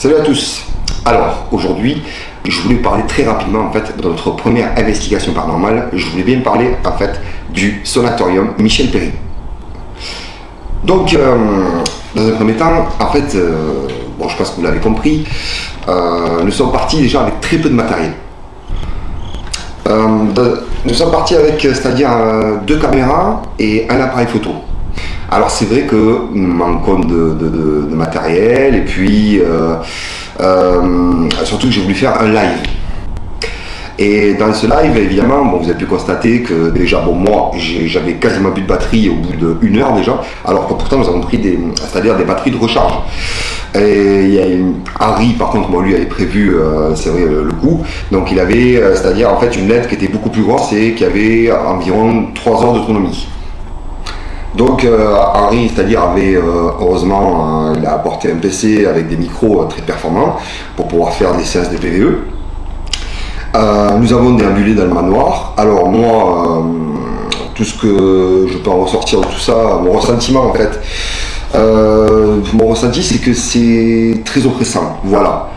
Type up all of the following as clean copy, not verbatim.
Salut à tous. Alors aujourd'hui, je voulais parler très rapidement en fait de notre première investigation paranormale. Je voulais bien parler en fait du sanatorium Michel Péry. Donc dans un premier temps, en fait, bon, je pense que vous l'avez compris, nous sommes partis déjà avec très peu de matériel. Nous sommes partis avec, c'est-à-dire 2 caméras et un appareil photo. Alors c'est vrai que nous manquons de matériel et puis surtout que j'ai voulu faire un live. Et dans ce live, évidemment, bon, vous avez pu constater que déjà, bon, moi, j'avais quasiment plus de batterie au bout d'1 heure déjà, alors que pourtant nous avons pris des batteries de recharge. Et il y a Harry, par contre, moi, lui avait prévu, c'est vrai, le coup. Donc il avait, c'est-à-dire en fait une LED qui était beaucoup plus grosse et qui avait environ 3 heures d'autonomie. Donc Henri, c'est-à-dire avait heureusement, il a apporté un PC avec des micros très performants pour pouvoir faire des séances de PVE. Nous avons déambulé dans le manoir. Alors moi, tout ce que je peux en ressortir de tout ça, mon ressentiment en fait, mon ressenti c'est que c'est très oppressant. Voilà.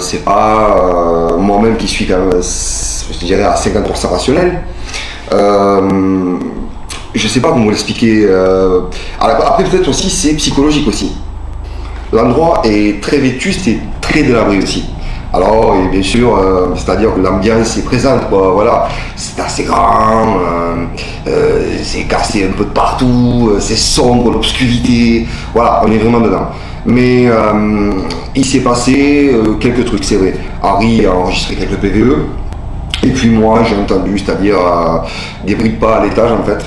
C'est pas moi-même qui suis quand même, je dirais, à 50% rationnel. Je sais pas comment vous l'expliquer. Après peut-être aussi c'est psychologique aussi. L'endroit est très vétuste et très délabré aussi. Alors et bien sûr, c'est-à-dire que l'ambiance est présente, quoi, voilà. C'est assez grand, c'est cassé un peu de partout, c'est sombre, l'obscurité, voilà, on est vraiment dedans. Mais il s'est passé quelques trucs, c'est vrai. Harry a enregistré quelques PVE, et puis moi j'ai entendu, c'est-à-dire des bruits de pas à l'étage en fait.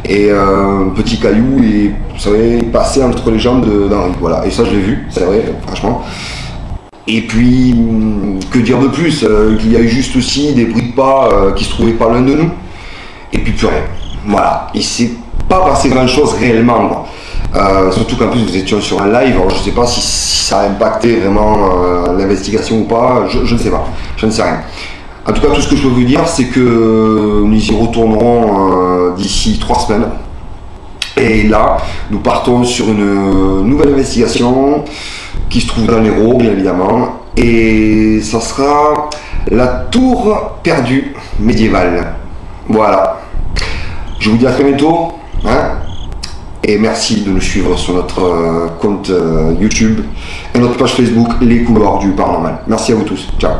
Et un petit caillou et vous savez passer entre les jambes d'Henri, voilà, et ça je l'ai vu, c'est vrai, franchement. Et puis que dire de plus, qu'il y a eu juste aussi des bruits de pas qui se trouvaient pas loin de nous, et puis plus rien, voilà. Il s'est pas passé grand chose réellement, quoi. Surtout qu'en plus nous étions sur un live, alors je sais pas si ça a impacté vraiment l'investigation ou pas, je ne sais pas, je ne sais rien. En tout cas, tout ce que je peux vous dire, c'est que nous y retournerons d'ici 3 semaines. Et là, nous partons sur une nouvelle investigation qui se trouve dans l'Hérault, bien évidemment. Et ça sera la tour perdue médiévale. Voilà. Je vous dis à très bientôt. Hein, et merci de nous suivre sur notre compte YouTube et notre page Facebook, Les Couloirs du Paranormal. Merci à vous tous. Ciao.